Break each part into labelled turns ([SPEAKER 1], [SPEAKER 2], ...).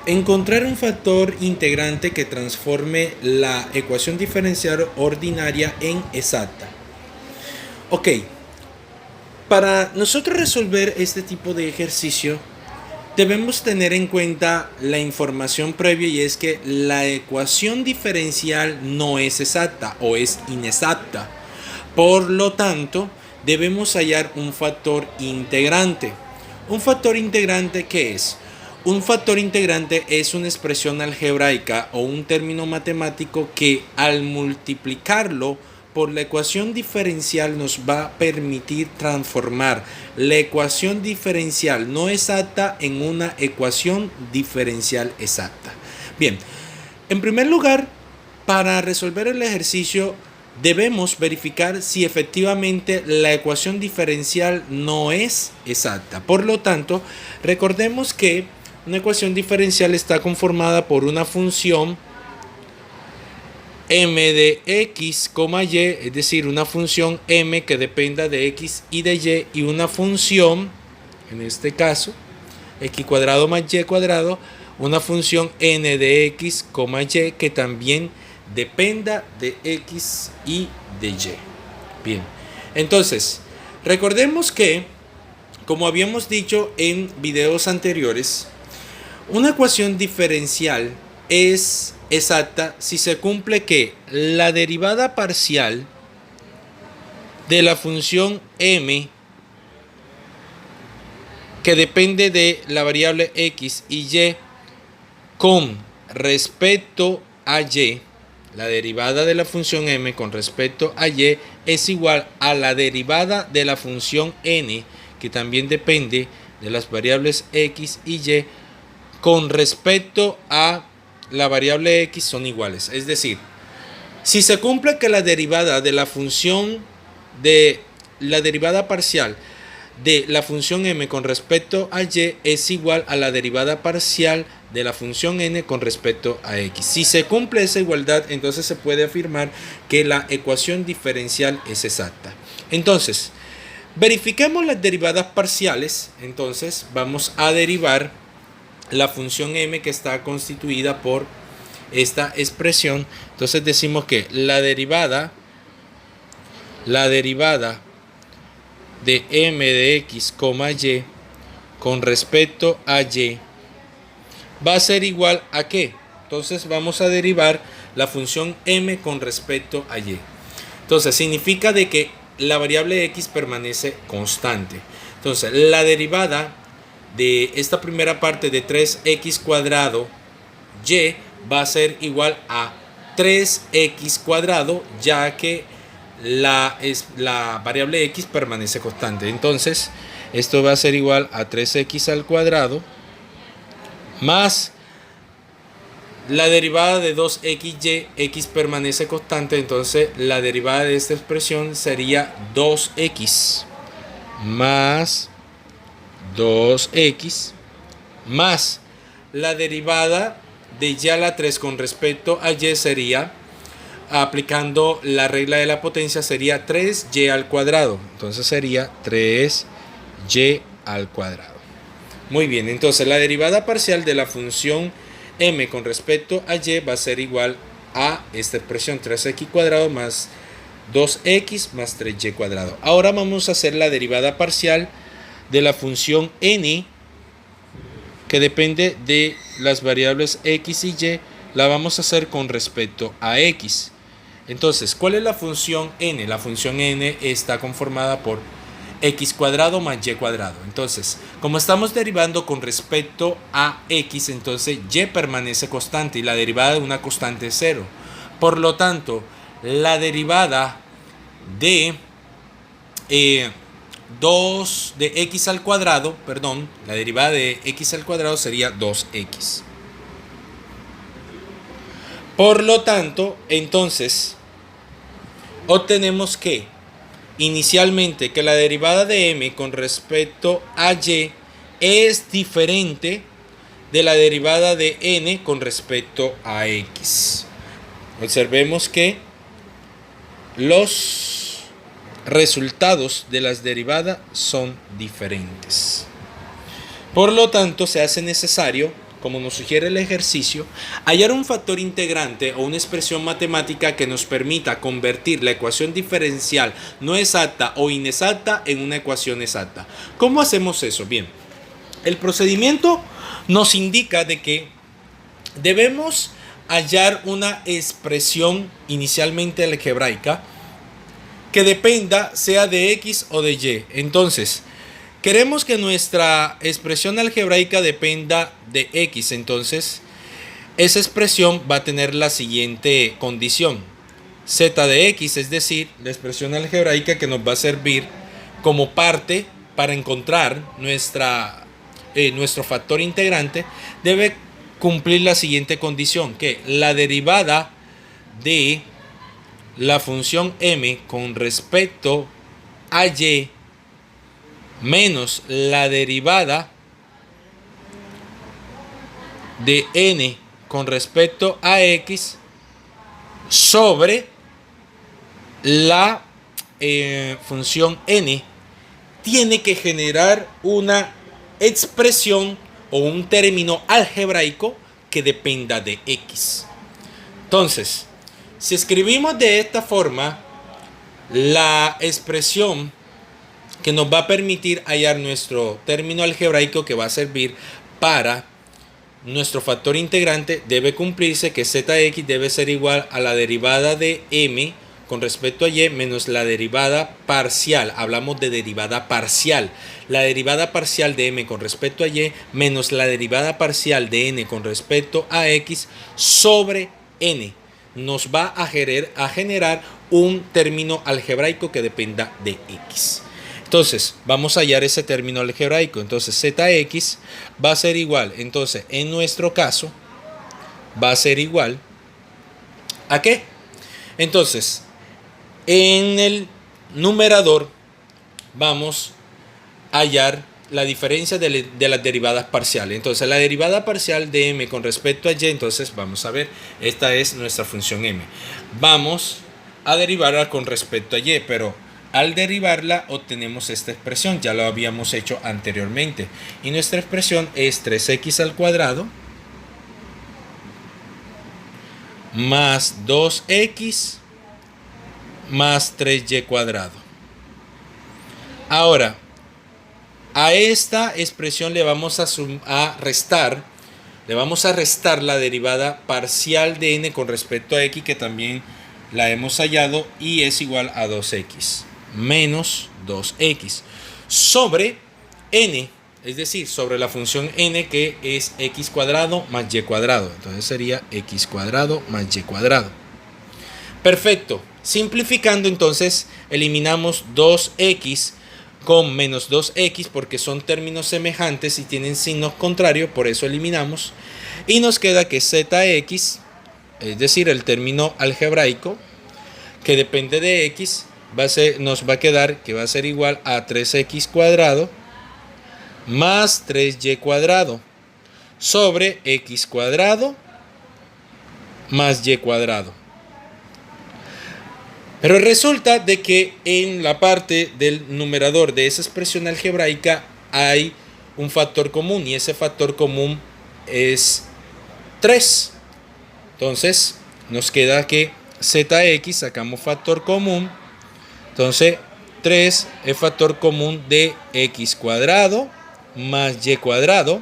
[SPEAKER 1] Encontrar un factor integrante que transforme la ecuación diferencial ordinaria en exacta. Ok, para nosotros resolver este tipo de ejercicio debemos tener en cuenta la información previa, y es que la ecuación diferencial no es exacta o es inexacta. Por lo tanto, debemos hallar un factor integrante. ¿Un factor integrante qué es? Un factor integrante es una expresión algebraica o un término matemático que al multiplicarlo por la ecuación diferencial nos va a permitir transformar la ecuación diferencial no exacta en una ecuación diferencial exacta. Bien, en primer lugar, para resolver el ejercicio debemos verificar si efectivamente la ecuación diferencial no es exacta. Por lo tanto, recordemos que una ecuación diferencial está conformada por una función m de x, y, es decir, una función m que dependa de x y de y una función, en este caso, x cuadrado más y cuadrado, una función n de x, y que también dependa de x y de y. Bien, entonces, recordemos que, como habíamos dicho en videos anteriores, una ecuación diferencial es exacta si se cumple que la derivada parcial de la función m que depende de la variable x y y con respecto a y, la derivada de la función m con respecto a y es igual a la derivada de la función n, que también depende de las variables x y y, con respecto a la variable x son iguales. Es decir, si se cumple que la derivada de la función de la derivada parcial de la función m con respecto a y es igual a la derivada parcial de la función n con respecto a x. Si se cumple esa igualdad, entonces se puede afirmar que la ecuación diferencial es exacta. Entonces, verifiquemos las derivadas parciales. Entonces, vamos a derivar la función m que está constituida por esta expresión. Entonces decimos que la derivada de m de x, y con respecto a y va a ser igual a ¿qué? Entonces vamos a derivar la función m con respecto a y. Entonces significa de que la variable x permanece constante. Entonces la derivada de esta primera parte de 3x cuadrado y va a ser igual a 3x cuadrado, ya que la variable x permanece constante. Entonces esto va a ser igual a 3x al cuadrado más la derivada de 2xy, x permanece constante, entonces la derivada de esta expresión sería 2x más 2x más la derivada de y a la 3 con respecto a y sería, aplicando la regla de la potencia, sería 3y al cuadrado. Entonces sería 3y al cuadrado. Muy bien, entonces la derivada parcial de la función m con respecto a y va a ser igual a esta expresión, 3x cuadrado más 2x más 3y cuadrado. Ahora vamos a hacer la derivada parcial de la función n que depende de las variables x y y. La vamos a hacer con respecto a x. Entonces, ¿cuál es la función n? La función n está conformada por x cuadrado más y cuadrado. Entonces, como estamos derivando con respecto a x, entonces y permanece constante y la derivada de una constante es 0. Por lo tanto, la derivada de 2 de x al cuadrado, perdón, la derivada de x al cuadrado sería 2x. Por lo tanto, entonces, obtenemos que inicialmente que la derivada de m con respecto a y es diferente de la derivada de n con respecto a x. Observemos que los resultados de las derivadas son diferentes. Por lo tanto, se hace necesario como nos sugiere el ejercicio, hallar un factor integrante o una expresión matemática que nos permita convertir la ecuación diferencial no exacta o inexacta en una ecuación exacta. ¿Cómo hacemos eso? Bien, el procedimiento nos indica de que debemos hallar una expresión inicialmente algebraica que dependa sea de X o de Y. Entonces, queremos que nuestra expresión algebraica dependa de X. Entonces, esa expresión va a tener la siguiente condición. Z de X, es decir, la expresión algebraica que nos va a servir como parte para encontrar nuestro factor integrante, debe cumplir la siguiente condición, que la derivada de la función m con respecto a y menos la derivada de n con respecto a x sobre la función n tiene que generar una expresión o un término algebraico que dependa de x. Entonces, si escribimos de esta forma, la expresión que nos va a permitir hallar nuestro término algebraico que va a servir para nuestro factor integrante debe cumplirse, que zx debe ser igual a la derivada de m con respecto a y menos la derivada parcial. Hablamos de derivada parcial. La derivada parcial de m con respecto a y menos la derivada parcial de n con respecto a x sobre n. Nos va a generar un término algebraico que dependa de x. Entonces, vamos a hallar ese término algebraico. Entonces, zx va a ser igual. Entonces, en nuestro caso, va a ser igual ¿a qué? Entonces, en el numerador vamos a hallar la diferencia de las derivadas parciales. Entonces, la derivada parcial de m con respecto a y, entonces vamos a ver, esta es nuestra función m. Vamos a derivarla con respecto a y, pero al derivarla obtenemos esta expresión, ya lo habíamos hecho anteriormente. Y nuestra expresión es 3x al cuadrado más 2x más 3y cuadrado. Ahora, a esta expresión le vamos a restar la derivada parcial de n con respecto a x, que también la hemos hallado, y es igual a 2x menos 2x sobre n, es decir, sobre la función n, que es x cuadrado más y cuadrado. Entonces sería x cuadrado más y cuadrado. Perfecto. Simplificando, entonces eliminamos 2x con menos 2x porque son términos semejantes y tienen signos contrarios, por eso eliminamos. Y nos queda que zx, es decir, el término algebraico que depende de x, nos va a quedar que va a ser igual a 3x cuadrado más 3y cuadrado sobre x cuadrado más y cuadrado. Pero resulta de que en la parte del numerador de esa expresión algebraica hay un factor común, y ese factor común es 3. Entonces nos queda que zx, sacamos factor común, entonces 3 es factor común de x cuadrado más y cuadrado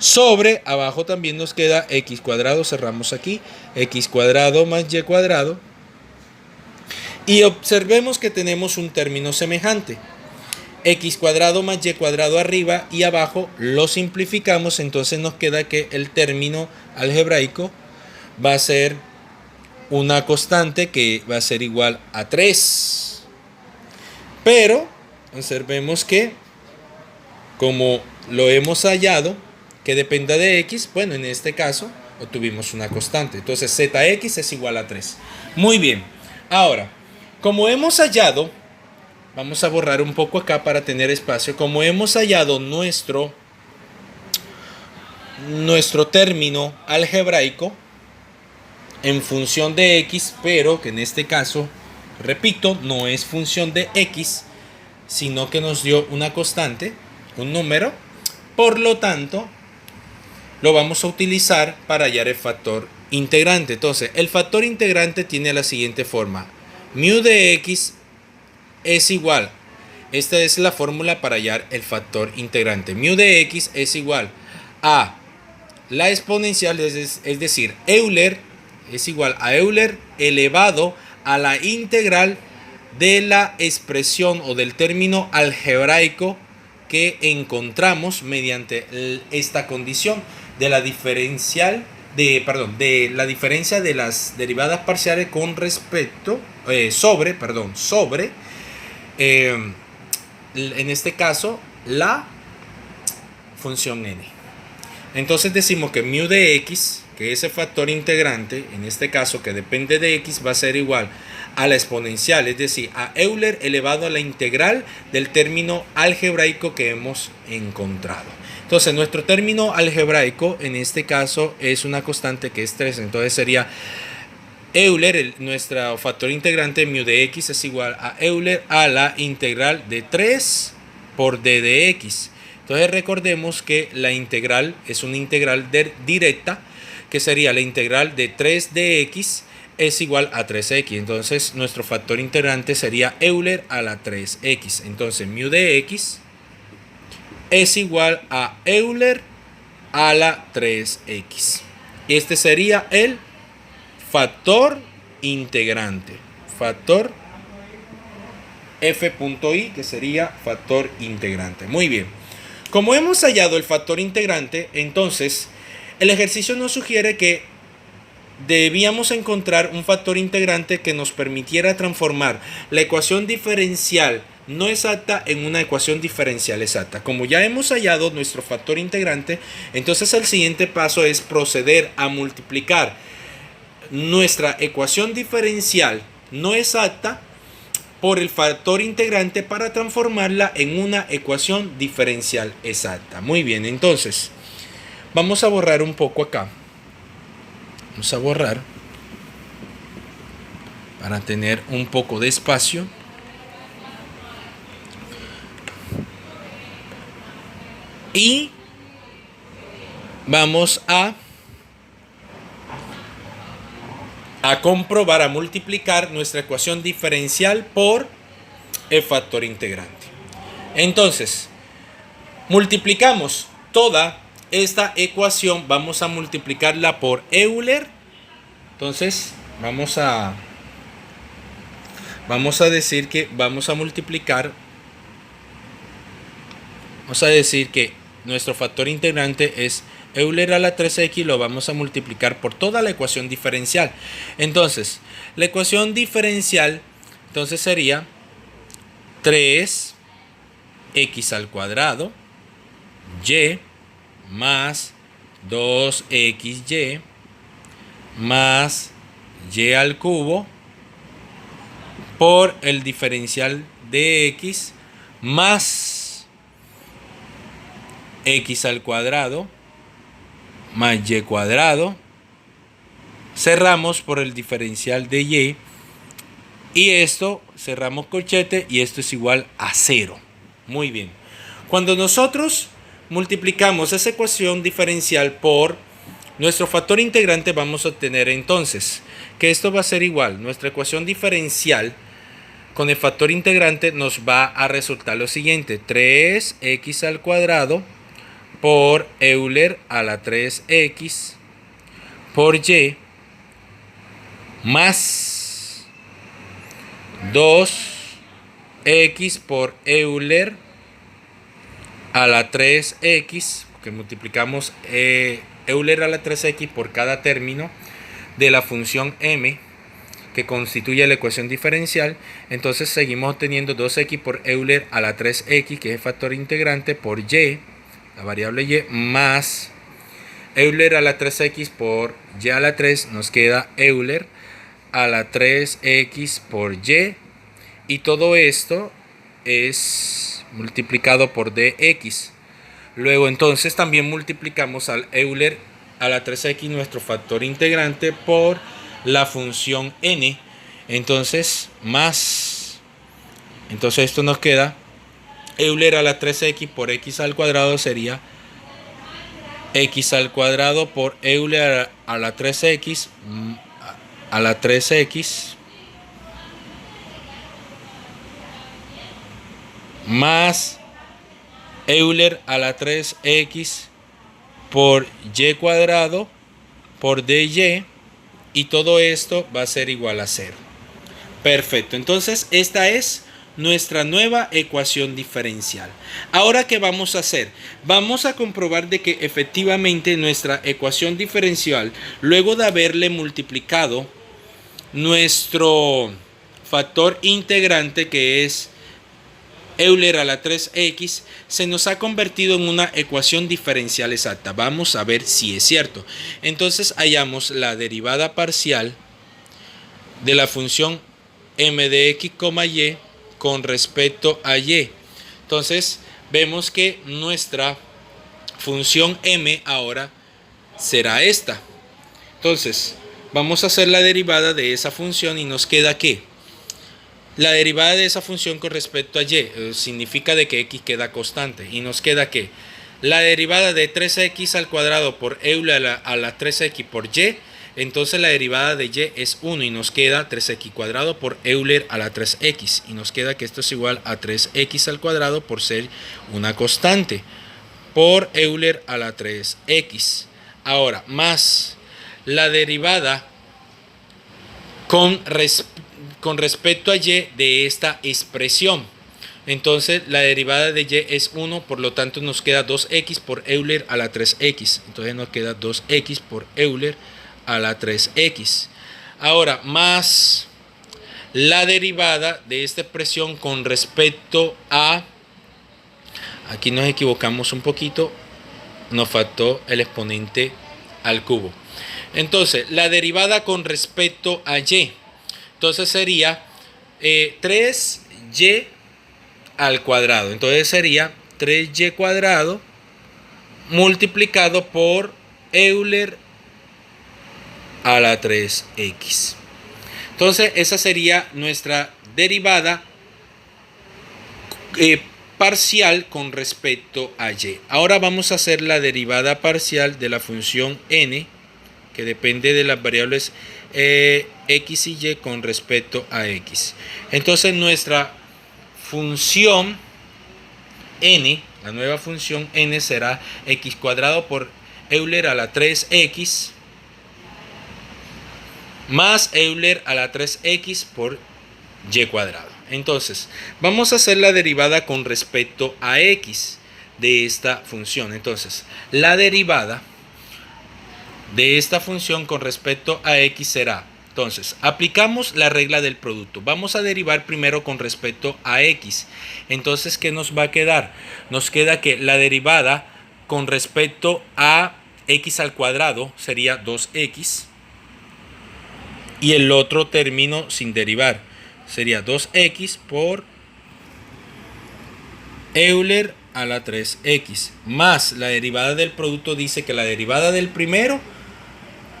[SPEAKER 1] sobre, abajo también nos queda x cuadrado, cerramos aquí, x cuadrado más y cuadrado. Y observemos que tenemos un término semejante. X cuadrado más y cuadrado arriba y abajo lo simplificamos, entonces nos queda que el término algebraico va a ser una constante que va a ser igual a 3. Pero observemos que como lo hemos hallado que dependa de x, bueno, en este caso obtuvimos una constante. Entonces zx es igual a 3. Muy bien. Ahora, como hemos hallado, vamos a borrar un poco acá para tener espacio. Como hemos hallado nuestro término algebraico en función de x, pero que en este caso, repito, no es función de x, sino que nos dio una constante, un número. Por lo tanto, lo vamos a utilizar para hallar el factor integrante. Entonces, el factor integrante tiene la siguiente forma. Mu de x es igual. Esta es la fórmula para hallar el factor integrante. Mu de x es igual a la exponencial, es decir, Euler es igual a Euler elevado a la integral de la expresión o del término algebraico que encontramos mediante esta condición de la diferencia de las derivadas parciales con respecto sobre en este caso la función n. Entonces decimos que mu de x, que es el factor integrante, en este caso que depende de x, va a ser igual a la exponencial, es decir, a Euler elevado a la integral del término algebraico que hemos encontrado. Entonces nuestro término algebraico en este caso es una constante que es 3, entonces sería Euler, nuestro factor integrante mu de x es igual a Euler a la integral de 3 por d de x. Entonces recordemos que la integral es una integral directa, que sería la integral de 3 de x es igual a 3x. Entonces nuestro factor integrante sería Euler a la 3x. Entonces mu de x es igual a Euler a la 3x. Este sería el factor integrante. Factor f.i, que sería factor integrante. Muy bien. Como hemos hallado el factor integrante, entonces el ejercicio nos sugiere que debíamos encontrar un factor integrante que nos permitiera transformar la ecuación diferencial no exacta en una ecuación diferencial exacta. Como ya hemos hallado nuestro factor integrante, entonces el siguiente paso es proceder a multiplicar nuestra ecuación diferencial no exacta por el factor integrante para transformarla en una ecuación diferencial exacta. Muy bien, entonces vamos a borrar un poco acá. Vamos a borrar para tener un poco de espacio. Y vamos a comprobar, a multiplicar nuestra ecuación diferencial por el factor integrante. Entonces, multiplicamos toda esta ecuación, vamos a multiplicarla por Euler. Entonces, vamos a decir que vamos a multiplicar, vamos a decir que nuestro factor integrante es Euler a la 3x, lo vamos a multiplicar por toda la ecuación diferencial. Entonces, la ecuación diferencial entonces sería 3x al cuadrado y más 2xy más y al cubo por el diferencial de x más x al cuadrado más y cuadrado, cerramos por el diferencial de y esto cerramos corchete y esto es igual a 0. Muy bien, cuando nosotros multiplicamos esa ecuación diferencial por nuestro factor integrante, vamos a obtener entonces que esto va a ser igual, nuestra ecuación diferencial con el factor integrante nos va a resultar lo siguiente: 3x al cuadrado por Euler a la 3x por y más 2x por Euler a la 3x, que multiplicamos Euler a la 3x por cada término de la función m que constituye la ecuación diferencial. Entonces seguimos obteniendo 2x por Euler a la 3x, que es el factor integrante, por y, la variable y, más Euler a la 3x por y a la 3, nos queda Euler a la 3x por y todo esto es multiplicado por dx. Luego entonces también multiplicamos al Euler a la 3x, nuestro factor integrante, por la función n. Entonces esto nos queda Euler a la 3x por x al cuadrado sería x al cuadrado por Euler a la 3x a la 3x más Euler a la 3x por y cuadrado por dy, y todo esto va a ser igual a 0. Perfecto, entonces esta es nuestra nueva ecuación diferencial. Ahora, ¿qué vamos a hacer? Vamos a comprobar de que efectivamente nuestra ecuación diferencial, luego de haberle multiplicado nuestro factor integrante, que es Euler a la 3x, se nos ha convertido en una ecuación diferencial exacta. Vamos a ver si es cierto. Entonces hallamos la derivada parcial de la función m de x, y con respecto a y. Entonces vemos que nuestra función m ahora será esta. Entonces vamos a hacer la derivada de esa función y nos queda que la derivada de esa función con respecto a y significa de que x queda constante, y nos queda que la derivada de 3x al cuadrado por Euler a la 3x por y, entonces la derivada de y es 1 y nos queda 3x cuadrado por Euler a la 3x, y nos queda que esto es igual a 3x al cuadrado por ser una constante por Euler a la 3x. Ahora, más la derivada con respecto a y de esta expresión. Entonces la derivada de y es 1, por lo tanto nos queda 2x por Euler a la 3x. Entonces nos queda 2x por Euler a la 3x. Ahora, más la derivada de esta expresión con respecto a... Aquí nos equivocamos un poquito, nos faltó el exponente al cubo. Entonces, la derivada con respecto a y, entonces sería 3y al cuadrado. Entonces sería 3y cuadrado multiplicado por Euler a la 3x. Entonces esa sería nuestra derivada parcial con respecto a y. Ahora vamos a hacer la derivada parcial de la función n, que depende de las variables x y y con respecto a x. Entonces nuestra función n, la nueva función n, será x cuadrado por Euler a la 3x más Euler a la 3x por y cuadrado. Entonces vamos a hacer la derivada con respecto a x de esta función. Entonces la derivada de esta función con respecto a x será, entonces aplicamos la regla del producto. Vamos a derivar primero con respecto a x. Entonces, ¿qué nos va a quedar? Nos queda que la derivada con respecto a x al cuadrado sería 2x, y el otro término sin derivar sería 2x por Euler a la 3x, más la derivada del producto dice que la derivada del primero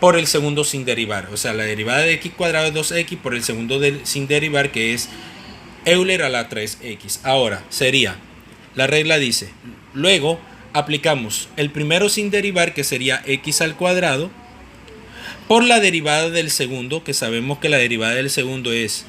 [SPEAKER 1] por el segundo sin derivar, o sea, la derivada de x cuadrado es 2x por el segundo sin derivar, que es Euler a la 3x. Ahora sería, la regla dice, luego aplicamos el primero sin derivar, que sería x al cuadrado, por la derivada del segundo, que sabemos que la derivada del segundo es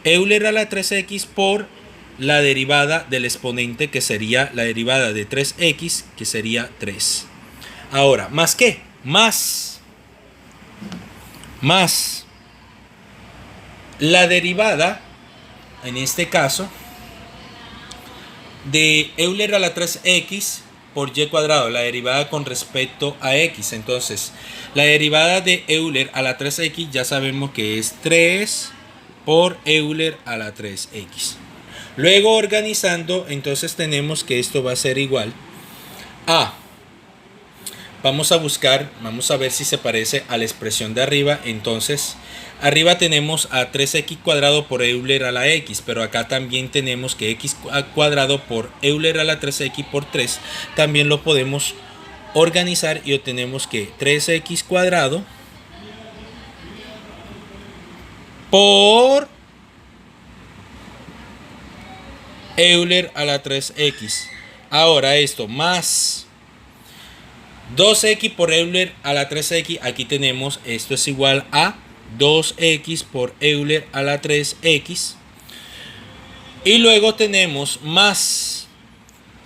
[SPEAKER 1] Euler a la 3x por la derivada del exponente, que sería la derivada de 3x, que sería 3. Ahora, ¿más qué? Más la derivada, en este caso, de Euler a la 3x por y cuadrado, la derivada con respecto a x. Entonces, la derivada de Euler a la 3x ya sabemos que es 3 por Euler a la 3x. Luego, organizando, entonces tenemos que esto va a ser igual a... Vamos a buscar, vamos a ver si se parece a la expresión de arriba. Entonces, arriba tenemos a 3x cuadrado por Euler a la x, pero acá también tenemos que x cuadrado por Euler a la 3x por 3. También lo podemos organizar y obtenemos que 3x cuadrado por Euler a la 3x. Ahora esto más 2x por Euler a la 3x, aquí tenemos, esto es igual a 2x por Euler a la 3x. Y luego tenemos más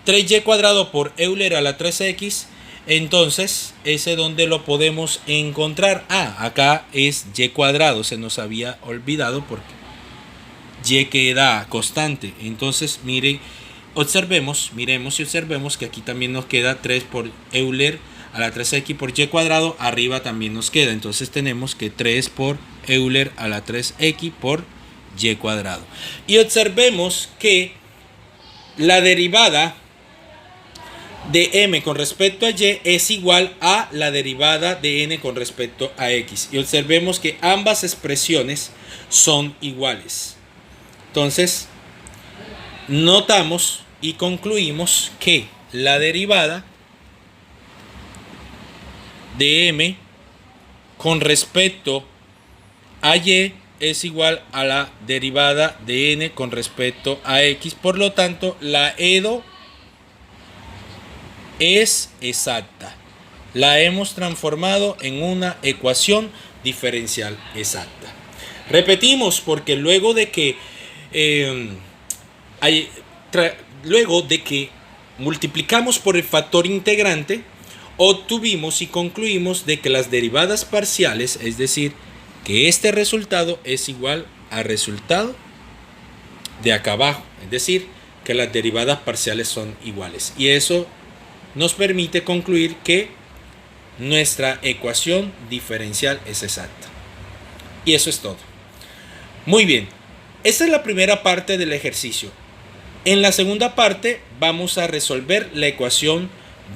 [SPEAKER 1] 3y cuadrado por Euler a la 3x. Entonces, ese donde lo podemos encontrar. Acá es y cuadrado, se nos había olvidado porque y queda constante. Entonces, miren, miremos y observemos que aquí también nos queda 3 por Euler a la 3x por y cuadrado, arriba también nos queda. Entonces tenemos que 3 por Euler a la 3x por y cuadrado. Y observemos que la derivada de m con respecto a y es igual a la derivada de n con respecto a x. Y observemos que ambas expresiones son iguales. Entonces, notamos y concluimos que la derivada de m con respecto a y es igual a la derivada de n con respecto a x. Por lo tanto, la EDO es exacta. La hemos transformado en una ecuación diferencial exacta. Repetimos porque luego de que multiplicamos por el factor integrante, obtuvimos y concluimos de que las derivadas parciales, es decir, que este resultado es igual al resultado de acá abajo, es decir, que las derivadas parciales son iguales. Y eso nos permite concluir que nuestra ecuación diferencial es exacta. Y eso es todo. Muy bien, esta es la primera parte del ejercicio. En la segunda parte vamos a resolver la ecuación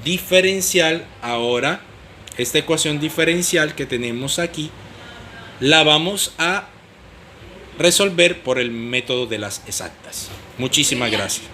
[SPEAKER 1] diferencial. Ahora, esta ecuación diferencial que tenemos aquí, la vamos a resolver por el método de las exactas. Muchísimas gracias.